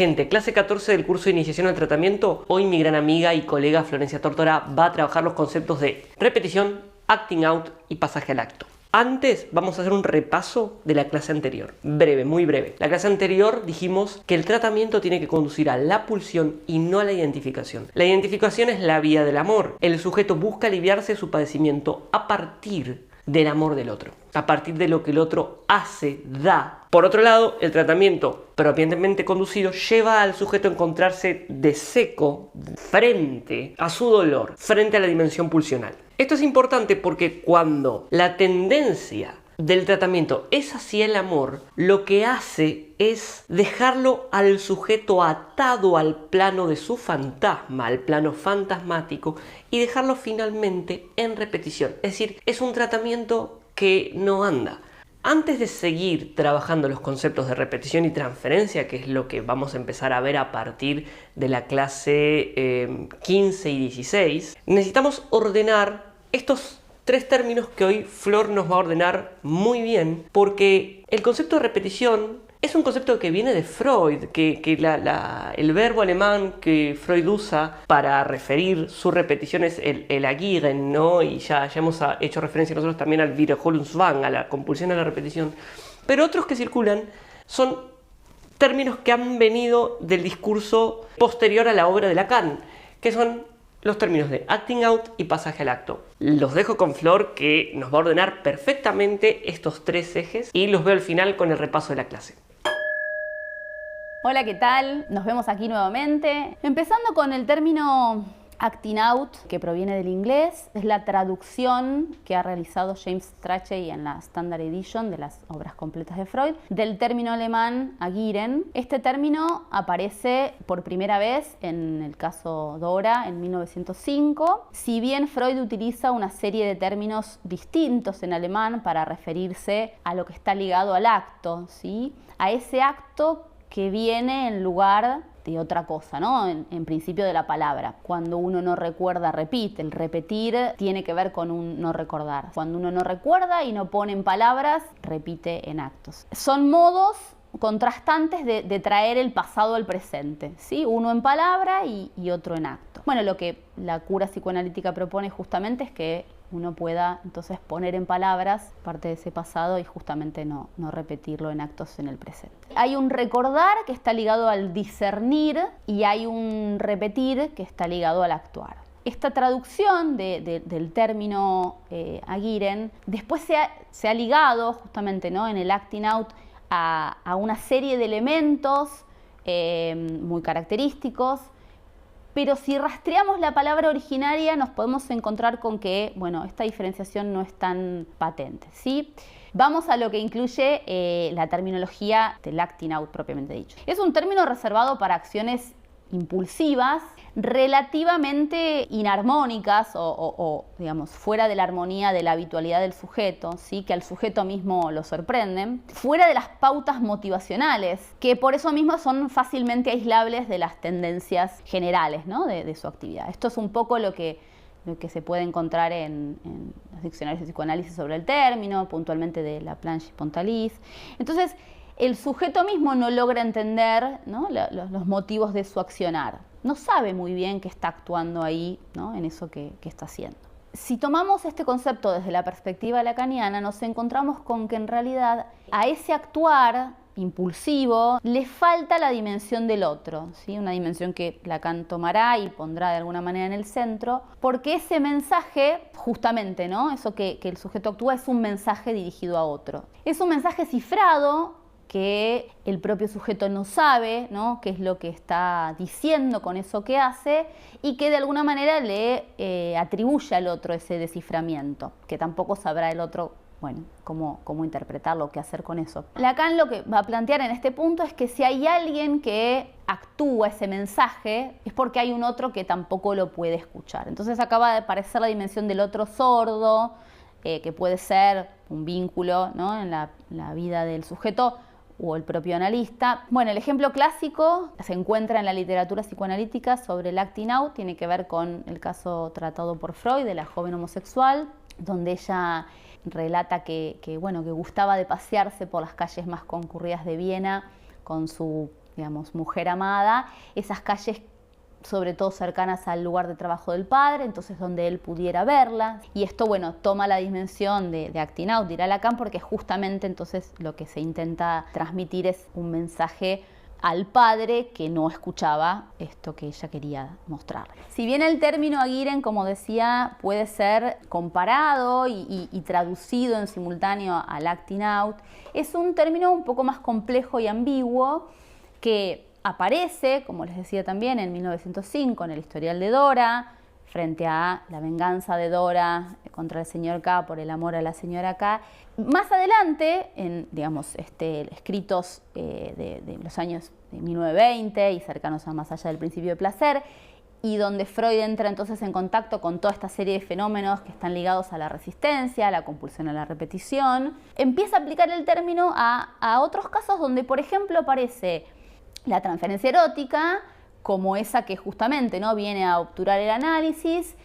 Gente, clase 14 del curso de iniciación al tratamiento. Hoy mi gran amiga y colega Florencia Tórtora va a trabajar los conceptos de repetición, acting out y pasaje al acto. Antes vamos a hacer un repaso de la clase anterior, breve, muy breve. La clase anterior dijimos que el tratamiento tiene que conducir a la pulsión y no a la identificación. La identificación es la vía del amor. El sujeto busca aliviarse de su padecimiento a partir del amor del otro, a partir de lo que el otro hace, da. Por otro lado, el tratamiento propiamente conducido lleva al sujeto a encontrarse de seco frente a su dolor, frente a la dimensión pulsional. Esto es importante porque cuando la tendencia del tratamiento es hacia el amor, lo que hace es dejarlo al sujeto atado al plano de su fantasma, al plano fantasmático, y dejarlo finalmente en repetición. Es decir, es un tratamiento que no anda. Antes de seguir trabajando los conceptos de repetición y transferencia, que es lo que vamos a empezar a ver a partir de la clase 15 y 16, necesitamos ordenar estos tres términos que hoy Flor nos va a ordenar muy bien, porque el concepto de repetición es un concepto que viene de Freud, que el verbo alemán que Freud usa para referir su repetición es el agieren, ¿no? Y ya hemos hecho referencia nosotros también al Wiederholungszwang, a la compulsión a la repetición. Pero otros que circulan son términos que han venido del discurso posterior a la obra de Lacan, que son los términos de acting out y pasaje al acto. Los dejo con Flor, que nos va a ordenar perfectamente estos tres ejes, y los veo al final con el repaso de la clase. Hola, ¿qué tal? Nos vemos aquí nuevamente. Empezando con el término acting out, que proviene del inglés, es la traducción que ha realizado James Strachey en la Standard Edition de las obras completas de Freud, del término alemán agieren. Este término aparece por primera vez en el caso Dora en 1905. Si bien Freud utiliza una serie de términos distintos en alemán para referirse a lo que está ligado al acto, ¿sí? A ese acto que viene en lugar de otra cosa, ¿no? En principio de la palabra. Cuando uno no recuerda, repite. El repetir tiene que ver con un no recordar. Cuando uno no recuerda y no pone en palabras, repite en actos. Son modos contrastantes de traer el pasado al presente, ¿sí? Uno en palabra y otro en acto. Bueno, lo que la cura psicoanalítica propone justamente es que uno pueda entonces poner en palabras parte de ese pasado y justamente no repetirlo en actos en el presente. Hay un recordar que está ligado al discernir y hay un repetir que está ligado al actuar. Esta traducción del término agieren después se ha ligado justamente, ¿no?, en el acting out a una serie de elementos muy característicos. Pero si rastreamos la palabra originaria nos podemos encontrar con que, bueno, esta diferenciación no es tan patente, ¿sí? Vamos a lo que incluye la terminología del acting out propiamente dicho. Es un término reservado para acciones impulsivas, relativamente inarmónicas o digamos, fuera de la armonía de la habitualidad del sujeto, ¿sí? Que al sujeto mismo lo sorprenden, fuera de las pautas motivacionales, que por eso mismo son fácilmente aislables de las tendencias generales, ¿no?, de su actividad. Esto es un poco lo que se puede encontrar en los diccionarios de psicoanálisis sobre el término, puntualmente de Laplanche y Pontalis. Entonces, el sujeto mismo no logra entender, ¿no?, los motivos de su accionar. No sabe muy bien qué está actuando ahí, ¿no?, en eso que está haciendo. Si tomamos este concepto desde la perspectiva lacaniana, nos encontramos con que en realidad a ese actuar impulsivo le falta la dimensión del otro, ¿sí? Una dimensión que Lacan tomará y pondrá de alguna manera en el centro, porque ese mensaje, justamente, ¿no?, eso que el sujeto actúa es un mensaje dirigido a otro. Es un mensaje cifrado que el propio sujeto no sabe, ¿no?, qué es lo que está diciendo con eso que hace y que de alguna manera le atribuye al otro ese desciframiento, que tampoco sabrá el otro, bueno, cómo interpretarlo, qué hacer con eso. Lacan lo que va a plantear en este punto es que si hay alguien que actúa ese mensaje es porque hay un otro que tampoco lo puede escuchar. Entonces acaba de aparecer la dimensión del otro sordo, que puede ser un vínculo, ¿no?, en la vida del sujeto o el propio analista. Bueno, el ejemplo clásico se encuentra en la literatura psicoanalítica sobre el acting out, tiene que ver con el caso tratado por Freud de la joven homosexual, donde ella relata que gustaba de pasearse por las calles más concurridas de Viena con su digamos, mujer amada, esas calles sobre todo cercanas al lugar de trabajo del padre, entonces donde él pudiera verla. Y esto, bueno, toma la dimensión de Acting Out, de ir a Lacan, porque justamente entonces lo que se intenta transmitir es un mensaje al padre que no escuchaba esto que ella quería mostrar. Si bien el término Aguirre, como decía, puede ser comparado y traducido en simultáneo al Acting Out, es un término un poco más complejo y ambiguo que aparece, como les decía también, en 1905 en el historial de Dora, frente a la venganza de Dora contra el señor K por el amor a la señora K. Más adelante, en digamos, escritos de los años de 1920 y cercanos a Más allá del principio de placer, y donde Freud entra entonces en contacto con toda esta serie de fenómenos que están ligados a la resistencia, a la compulsión a la repetición, empieza a aplicar el término a otros casos donde, por ejemplo, aparece la transferencia erótica como esa que justamente, ¿no?, viene a obturar el análisis,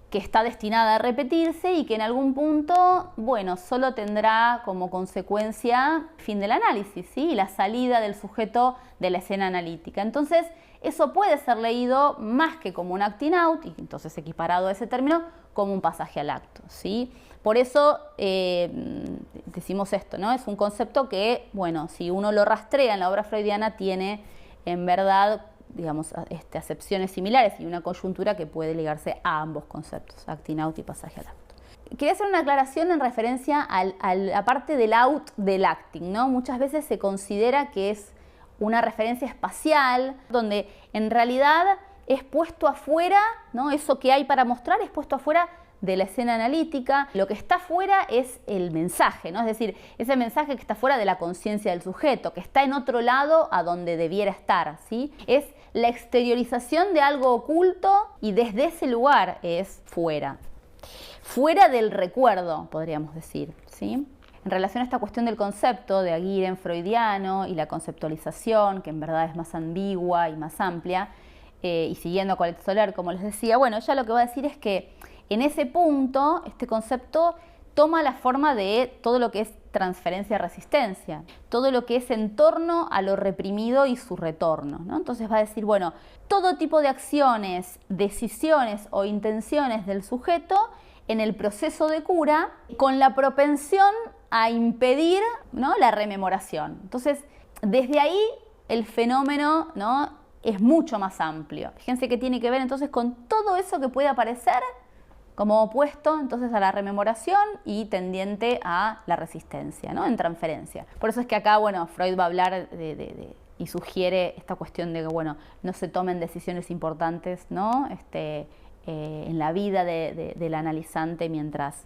que está destinada a repetirse y que en algún punto, bueno, solo tendrá como consecuencia fin del análisis, ¿sí?, la salida del sujeto de la escena analítica. Entonces, eso puede ser leído más que como un acting out, y entonces equiparado a ese término, como un pasaje al acto, ¿sí? Por eso decimos esto, ¿no? Es un concepto que, bueno, si uno lo rastrea en la obra freudiana, tiene en verdad, digamos, acepciones similares y una coyuntura que puede ligarse a ambos conceptos, acting out y pasaje al acto. Quería hacer una aclaración en referencia a la parte del out del acting, ¿no? Muchas veces se considera que es una referencia espacial, donde en realidad es puesto afuera, ¿no? Eso que hay para mostrar es puesto afuera de la escena analítica. Lo que está fuera es el mensaje, ¿no? Es decir, ese mensaje que está fuera de la conciencia del sujeto, que está en otro lado a donde debiera estar, ¿sí? Es la exteriorización de algo oculto y desde ese lugar es fuera. Fuera del recuerdo, podríamos decir, ¿sí? En relación a esta cuestión del concepto de Aguirre freudiano y la conceptualización, que en verdad es más ambigua y más amplia, y siguiendo con el Soler, como les decía, bueno, ella lo que va a decir es que en ese punto, este concepto toma la forma de todo lo que es transferencia-resistencia, todo lo que es en torno a lo reprimido y su retorno, ¿no? Entonces va a decir, bueno, todo tipo de acciones, decisiones o intenciones del sujeto en el proceso de cura con la propensión a impedir, ¿no?, la rememoración. Entonces, desde ahí el fenómeno, ¿no?, es mucho más amplio. Fíjense que tiene que ver entonces con todo eso que puede aparecer como opuesto entonces a la rememoración y tendiente a la resistencia, ¿no?, en transferencia. Por eso es que acá, bueno, Freud va a hablar y sugiere esta cuestión de que, bueno, no se tomen decisiones importantes, ¿no?, en la vida del analizante mientras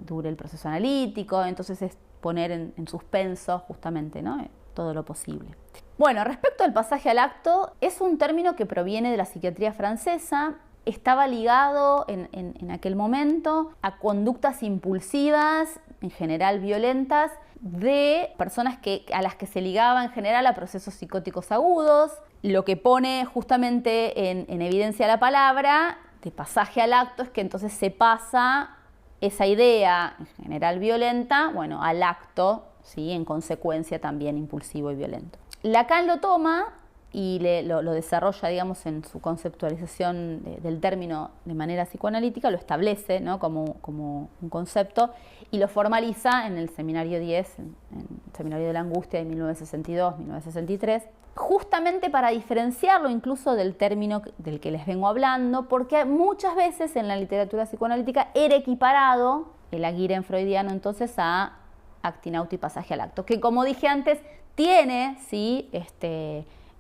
dure el proceso analítico. Entonces es poner en suspenso justamente, ¿no?, todo lo posible. Bueno, respecto al pasaje al acto, es un término que proviene de la psiquiatría francesa. Estaba ligado en aquel momento a conductas impulsivas, en general violentas, de personas a las que se ligaba en general a procesos psicóticos agudos. Lo que pone justamente en evidencia la palabra de pasaje al acto es que entonces se pasa esa idea, en general violenta, bueno, al acto, ¿sí?, en consecuencia también impulsivo y violento. Lacan lo toma y lo desarrolla, digamos, en su conceptualización del término de manera psicoanalítica, lo establece, ¿no?, como un concepto y lo formaliza en el Seminario 10, en el Seminario de la Angustia de 1962-1963, justamente para diferenciarlo incluso del término del que les vengo hablando, porque muchas veces en la literatura psicoanalítica era equiparado el Aguirre freudiano entonces a acting out y pasaje al acto, que como dije antes, tiene, sí,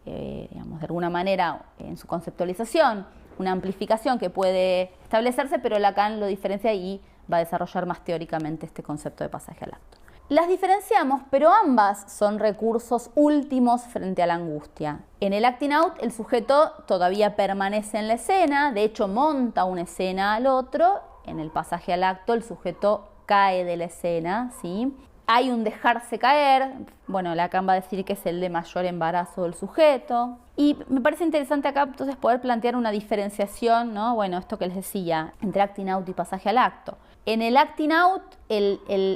digamos, de alguna manera en su conceptualización, una amplificación que puede establecerse, pero Lacan lo diferencia y va a desarrollar más teóricamente este concepto de pasaje al acto. Las diferenciamos, pero ambas son recursos últimos frente a la angustia. En el acting out, el sujeto todavía permanece en la escena, de hecho monta una escena al otro. En el pasaje al acto, el sujeto cae de la escena, ¿sí? Hay un dejarse caer, bueno, Lacan va a decir que es el de mayor embarazo del sujeto. Y me parece interesante acá entonces poder plantear una diferenciación, ¿no? Bueno, esto que les decía, entre acting out y pasaje al acto. En el acting out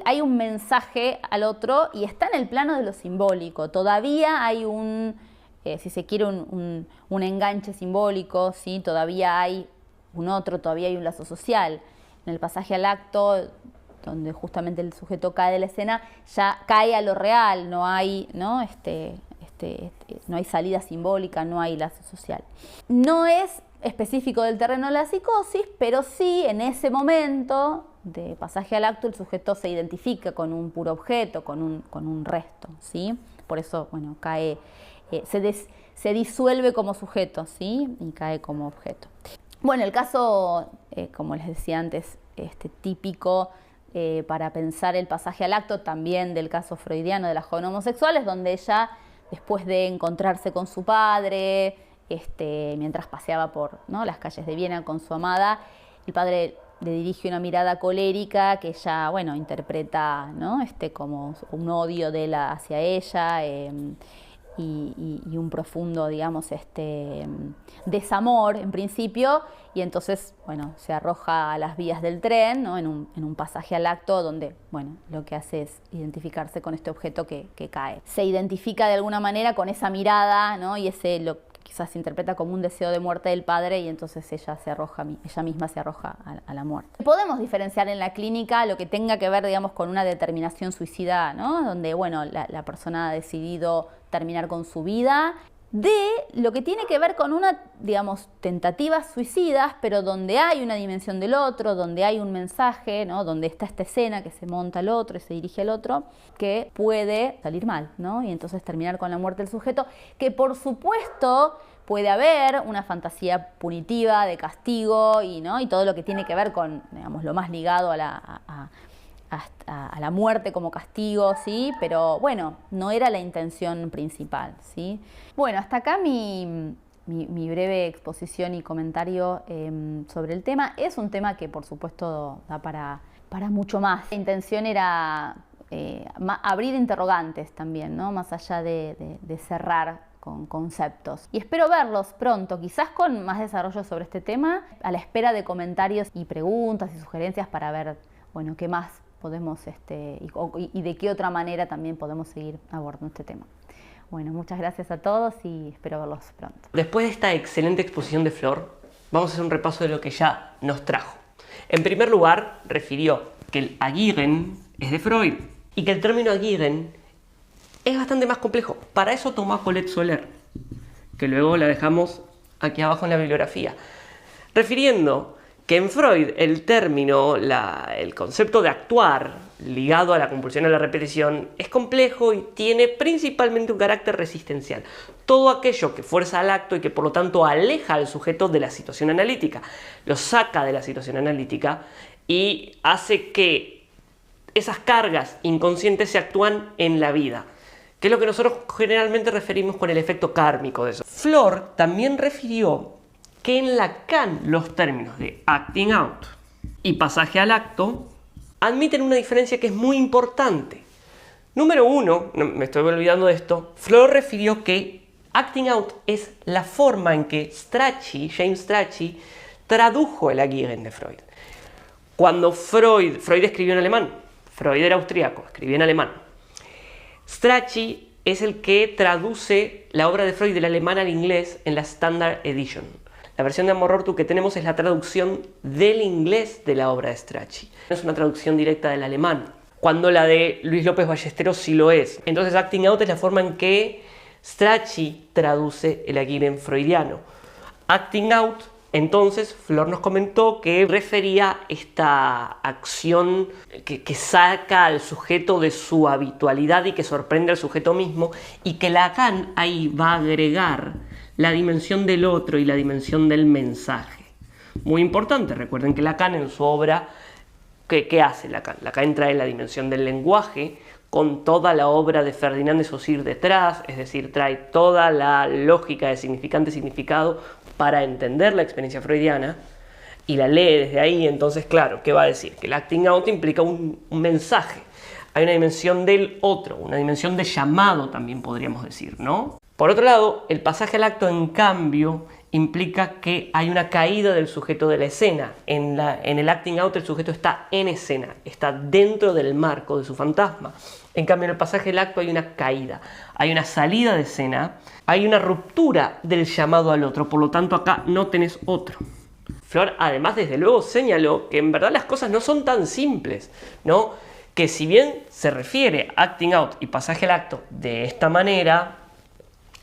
hay un mensaje al otro y está en el plano de lo simbólico. Todavía hay un si se quiere, un enganche simbólico, ¿sí? Todavía hay todavía hay un lazo social. En el pasaje al acto, donde justamente el sujeto cae de la escena, ya cae a lo real, no hay, ¿no? No hay salida simbólica, no hay lazo social. No es específico del terreno de la psicosis, pero sí en ese momento de pasaje al acto el sujeto se identifica con un puro objeto, con un resto, ¿sí? Por eso, bueno, cae, se disuelve como sujeto, ¿sí? Y cae como objeto. Bueno, el caso, como les decía antes, típico para pensar el pasaje al acto también del caso freudiano de las joven homosexuales, donde ella, después de encontrarse con su padre, mientras paseaba por, ¿no?, las calles de Viena con su amada, el padre le dirige una mirada colérica que ella, bueno, interpreta, ¿no?, como un odio de él hacia ella, y un profundo, digamos, desamor en principio, y entonces, bueno, se arroja a las vías del tren, ¿no?, en un pasaje al acto donde, bueno, lo que hace es identificarse con este objeto que cae. Se identifica de alguna manera con esa mirada, ¿no?, y lo quizás se interpreta como un deseo de muerte del padre, y entonces ella misma se arroja a la muerte. Podemos diferenciar en la clínica lo que tenga que ver, digamos, con una determinación suicida, ¿no?, donde, bueno, la persona ha decidido terminar con su vida, de lo que tiene que ver con digamos, tentativas suicidas, pero donde hay una dimensión del otro, donde hay un mensaje, ¿no?, donde está esta escena que se monta al otro y se dirige al otro, que puede salir mal, ¿no?, y entonces terminar con la muerte del sujeto, que por supuesto puede haber una fantasía punitiva de castigo y todo lo que tiene que ver con, digamos, lo más ligado a la muerte como castigo, ¿sí? Pero bueno, no era la intención principal, ¿sí? Bueno, hasta acá mi breve exposición y comentario sobre el tema. Es un tema que por supuesto da para mucho más. La intención era abrir interrogantes también, ¿no?, más allá de cerrar con conceptos. Y espero verlos pronto, quizás con más desarrollo sobre este tema, a la espera de comentarios y preguntas y sugerencias para ver, bueno, qué más podemos y de qué otra manera también podemos seguir abordando este tema. Bueno, muchas gracias a todos y espero verlos pronto. Después de esta excelente exposición de Flor, vamos a hacer un repaso de lo que ya nos trajo. En primer lugar, refirió que el Agieren es de Freud y que el término Agieren es bastante más complejo. Para eso tomó a Colette Soler, que luego la dejamos aquí abajo en la bibliografía, refiriendo que en Freud el término, el concepto de actuar ligado a la compulsión a la repetición es complejo y tiene principalmente un carácter resistencial. Todo aquello que fuerza al acto y que por lo tanto aleja al sujeto de la situación analítica, lo saca de la situación analítica y hace que esas cargas inconscientes se actúan en la vida, que es lo que nosotros generalmente referimos con el efecto kármico de eso. Flor también refirió que en Lacan los términos de acting out y pasaje al acto admiten una diferencia que es muy importante. Número uno, no, me estoy olvidando de esto, Flor refirió que acting out es la forma en que James Strachey, tradujo el Agieren de Freud. Cuando Freud escribió en alemán, Freud era austríaco, escribía en alemán. Strachey es el que traduce la obra de Freud del alemán al inglés en la Standard Edition. La versión de Amor-Ortu que tenemos es la traducción del inglés de la obra de Strachey. No es una traducción directa del alemán, cuando la de Luis López Ballesteros sí lo es. Entonces acting out es la forma en que Strachey traduce el Agieren freudiano. Acting out, entonces, Flor nos comentó que refería esta acción que saca al sujeto de su habitualidad y que sorprende al sujeto mismo, y que Lacan ahí va a agregar la dimensión del otro y la dimensión del mensaje. Muy importante, recuerden que Lacan en su obra, ¿qué hace Lacan? Lacan trae la dimensión del lenguaje con toda la obra de Ferdinand de Saussure detrás, es decir, trae toda la lógica de significante y significado para entender la experiencia freudiana y la lee desde ahí. Entonces, claro, ¿qué va a decir? Que el acting out implica un mensaje. Hay una dimensión del otro, una dimensión de llamado también podríamos decir, ¿no? Por otro lado, el pasaje al acto, en cambio, implica que hay una caída del sujeto de la escena. En el acting out el sujeto está en escena, está dentro del marco de su fantasma. En cambio en el pasaje del acto hay una caída, hay una salida de escena, hay una ruptura del llamado al otro, por lo tanto acá no tenés otro. Flor además desde luego señaló que en verdad las cosas no son tan simples, ¿no? Que si bien se refiere acting out y pasaje al acto de esta manera,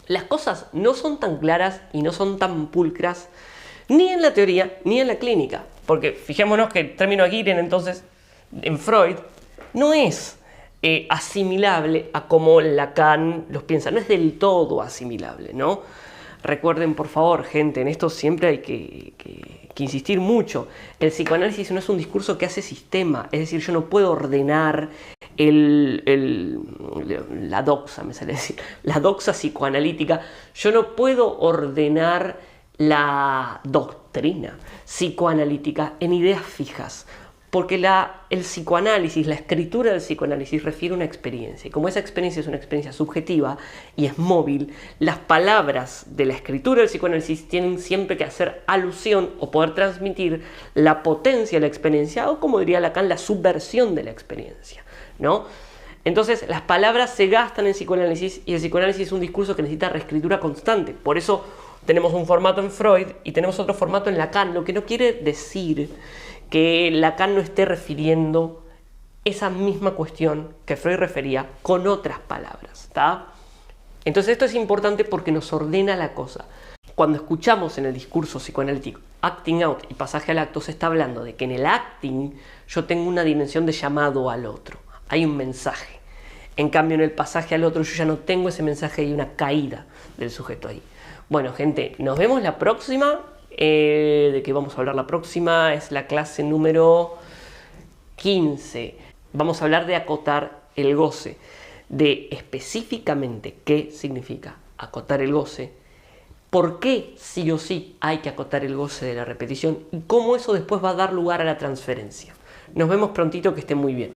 las cosas no son tan claras y no son tan pulcras ni en la teoría ni en la clínica. Porque fijémonos que el término Aguirre entonces en Freud no es asimilable a como Lacan los piensa, no es del todo asimilable, ¿no? Recuerden por favor, gente, en esto siempre hay que insistir mucho. El psicoanálisis no es un discurso que hace sistema, es decir, yo no puedo ordenar la doxa, me sale decir, la doxa psicoanalítica, yo no puedo ordenar la doctrina psicoanalítica en ideas fijas, porque el psicoanálisis, la escritura del psicoanálisis refiere a una experiencia, y como esa experiencia es una experiencia subjetiva y es móvil, las palabras de la escritura del psicoanálisis tienen siempre que hacer alusión o poder transmitir la potencia de la experiencia, o como diría Lacan, la subversión de la experiencia, ¿no? Entonces las palabras se gastan en psicoanálisis y el psicoanálisis es un discurso que necesita reescritura constante. Por eso tenemos un formato en Freud y tenemos otro formato en Lacan, lo que no quiere decir que Lacan no esté refiriendo esa misma cuestión que Freud refería con otras palabras, ¿tá? Entonces esto es importante porque nos ordena la cosa. Cuando escuchamos en el discurso psicoanalítico acting out y pasaje al acto, se está hablando de que en el acting yo tengo una dimensión de llamado al otro, hay un mensaje. En cambio en el pasaje al otro yo ya no tengo ese mensaje, hay una caída del sujeto ahí. Bueno gente, nos vemos la próxima. ¿De qué vamos a hablar la próxima? Es la clase número 15. Vamos a hablar de acotar el goce, de específicamente qué significa acotar el goce, por qué sí o sí hay que acotar el goce de la repetición y cómo eso después va a dar lugar a la transferencia. Nos vemos prontito, que estén muy bien.